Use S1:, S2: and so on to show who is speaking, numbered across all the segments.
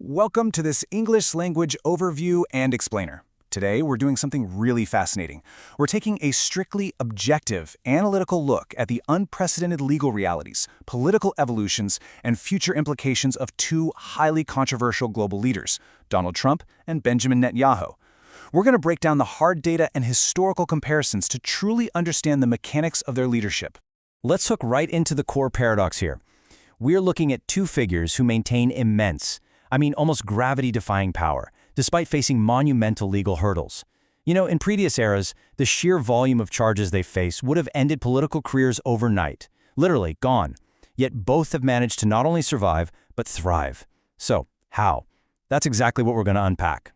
S1: Welcome to this English language overview and explainer. Today, we're doing something really fascinating. We're taking a strictly objective, analytical look at the unprecedented legal realities, political evolutions, and future implications of two highly controversial global leaders, Donald Trump and Benjamin Netanyahu. We're going to break down the hard data and historical comparisons to truly understand the mechanics of their leadership.
S2: Let's hook right into the core paradox here. We're looking at two figures who maintain almost gravity-defying power, despite facing monumental legal hurdles. In previous eras, the sheer volume of charges they face would have ended political careers overnight, literally gone. Yet both have managed to not only survive, but thrive. So, how? That's exactly what we're going to unpack.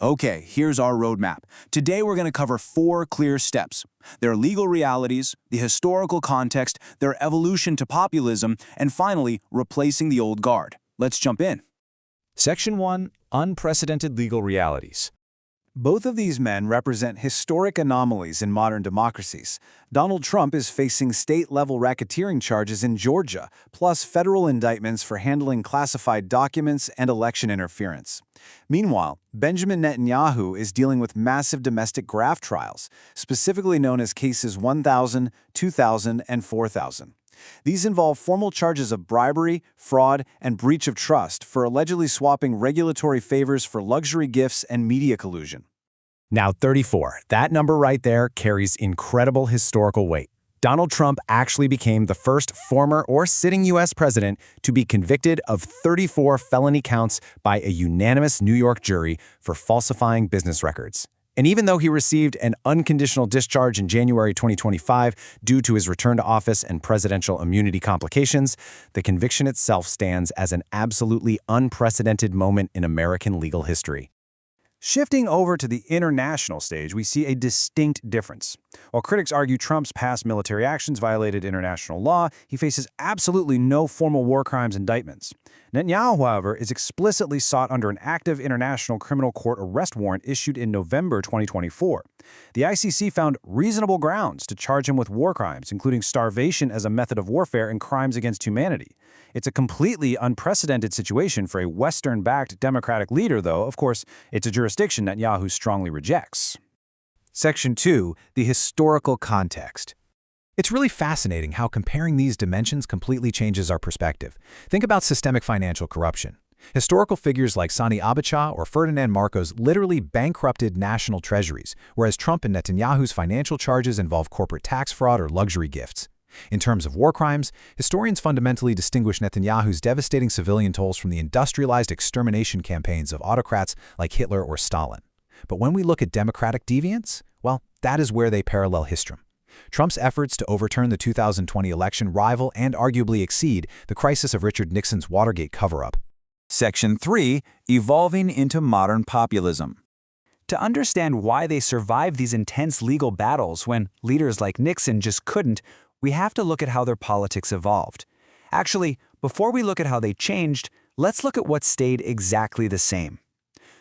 S1: Okay, here's our roadmap. Today we're going to cover 4 clear steps: their legal realities, the historical context, their evolution to populism, and finally, replacing the old guard. Let's jump in.
S2: Section 1. Unprecedented legal realities.
S1: Both of these men represent historic anomalies in modern democracies. Donald Trump is facing state-level racketeering charges in Georgia, plus federal indictments for handling classified documents and election interference. Meanwhile, Benjamin Netanyahu is dealing with massive domestic graft trials, specifically known as cases 1000, 2000, and 4000. These involve formal charges of bribery, fraud, and breach of trust for allegedly swapping regulatory favors for luxury gifts and media collusion.
S2: Now 34. That number right there carries incredible historical weight. Donald Trump actually became the first former or sitting U.S. president to be convicted of 34 felony counts by a unanimous New York jury for falsifying business records. And even though he received an unconditional discharge in January 2025 due to his return to office and presidential immunity complications, the conviction itself stands as an absolutely unprecedented moment in American legal history.
S1: Shifting over to the international stage, we see a distinct difference. While critics argue Trump's past military actions violated international law, he faces absolutely no formal war crimes indictments. Netanyahu, however, is explicitly sought under an active International Criminal Court arrest warrant issued in November 2024. The ICC found reasonable grounds to charge him with war crimes, including starvation as a method of warfare and crimes against humanity. It's a completely unprecedented situation for a Western-backed democratic leader, though, of course, it's a jurisdiction Netanyahu strongly rejects.
S3: Section 2. The historical context. It's really fascinating how comparing these dimensions completely changes our perspective. Think about systemic financial corruption. Historical figures like Sani Abacha or Ferdinand Marcos literally bankrupted national treasuries, whereas Trump and Netanyahu's financial charges involve corporate tax fraud or luxury gifts. In terms of war crimes, historians fundamentally distinguish Netanyahu's devastating civilian tolls from the industrialized extermination campaigns of autocrats like Hitler or Stalin. But when we look at democratic deviance, well, that is where they parallel history. Trump's efforts to overturn the 2020 election rival and arguably exceed the crisis of Richard Nixon's Watergate cover-up.
S1: Section 3. Evolving into modern populism. To understand why they survived these intense legal battles when leaders like Nixon just couldn't, we have to look at how their politics evolved. Actually, before we look at how they changed, let's look at what stayed exactly the same.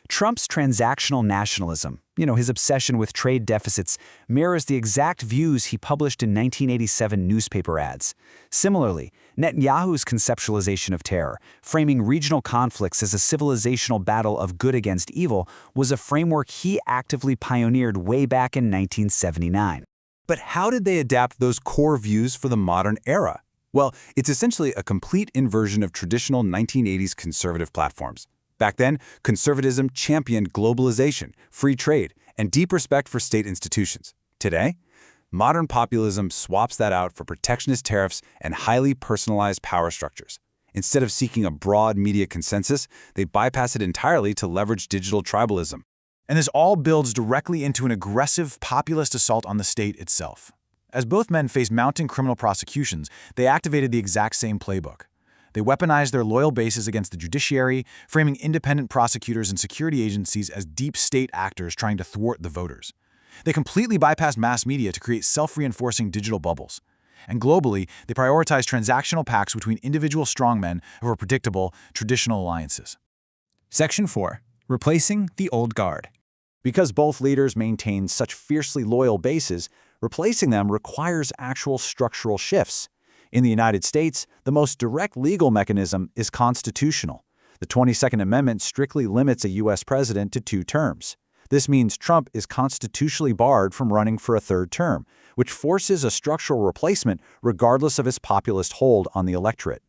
S1: Trump's transactional nationalism, his obsession with trade deficits, mirrors the exact views he published in 1987 newspaper ads. Similarly, Netanyahu's conceptualization of terror, framing regional conflicts as a civilizational battle of good against evil, was a framework he actively pioneered way back in 1979. But how did they adapt those core views for the modern era? Well, it's essentially a complete inversion of traditional 1980s conservative platforms. Back then, conservatism championed globalization, free trade, and deep respect for state institutions. Today, modern populism swaps that out for protectionist tariffs and highly personalized power structures. Instead of seeking a broad media consensus, they bypass it entirely to leverage digital tribalism.
S3: And this all builds directly into an aggressive populist assault on the state itself. As both men faced mounting criminal prosecutions, they activated the exact same playbook. They weaponized their loyal bases against the judiciary, framing independent prosecutors and security agencies as deep state actors trying to thwart the voters. They completely bypassed mass media to create self-reinforcing digital bubbles. And globally, they prioritized transactional pacts between individual strongmen over predictable, traditional alliances.
S1: Section 4. Replacing the old guard. Because both leaders maintain such fiercely loyal bases, replacing them requires actual structural shifts. In the United States, the most direct legal mechanism is constitutional. The 22nd Amendment strictly limits a U.S. president to 2 terms. This means Trump is constitutionally barred from running for a 3rd term, which forces a structural replacement regardless of his populist hold on the electorate.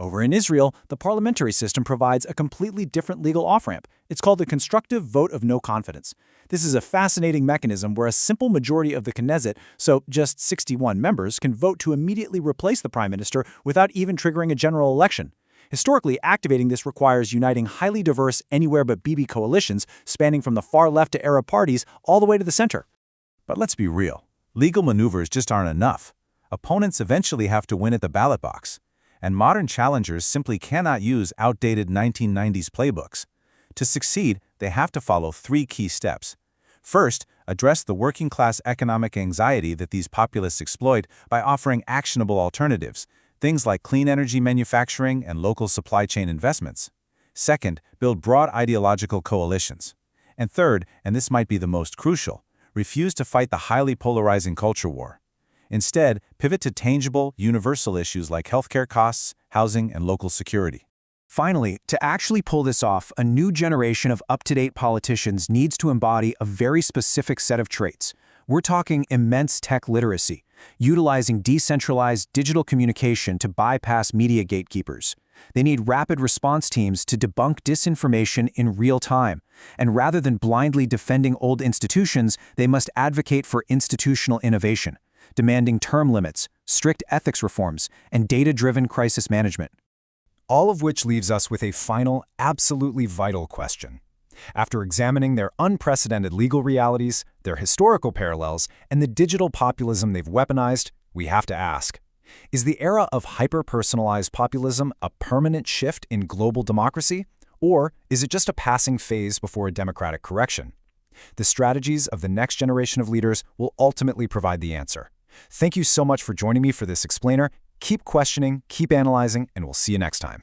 S1: Over in Israel, the parliamentary system provides a completely different legal off-ramp. It's called the constructive vote of no confidence. This is a fascinating mechanism where a simple majority of the Knesset, so just 61 members, can vote to immediately replace the prime minister without even triggering a general election. Historically, activating this requires uniting highly diverse anywhere but Bibi coalitions spanning from the far left to Arab parties all the way to the center. But let's be real. Legal maneuvers just aren't enough. Opponents eventually have to win at the ballot box. And modern challengers simply cannot use outdated 1990s playbooks. To succeed, they have to follow 3 key steps. First, address the working-class economic anxiety that these populists exploit by offering actionable alternatives, things like clean energy manufacturing and local supply chain investments. Second, build broad ideological coalitions. And third, and this might be the most crucial, refuse to fight the highly polarizing culture war. Instead, pivot to tangible, universal issues like healthcare costs, housing, and local security. Finally, to actually pull this off, a new generation of up-to-date politicians needs to embody a very specific set of traits. We're talking immense tech literacy, utilizing decentralized digital communication to bypass media gatekeepers. They need rapid response teams to debunk disinformation in real time. And rather than blindly defending old institutions, they must advocate for institutional innovation, demanding term limits, strict ethics reforms, and data-driven crisis management.
S2: All of which leaves us with a final, absolutely vital question. After examining their unprecedented legal realities, their historical parallels, and the digital populism they've weaponized, we have to ask, is the era of hyper-personalized populism a permanent shift in global democracy, or is it just a passing phase before a democratic correction? The strategies of the next generation of leaders will ultimately provide the answer. Thank you so much for joining me for this explainer. Keep questioning, keep analyzing, and we'll see you next time.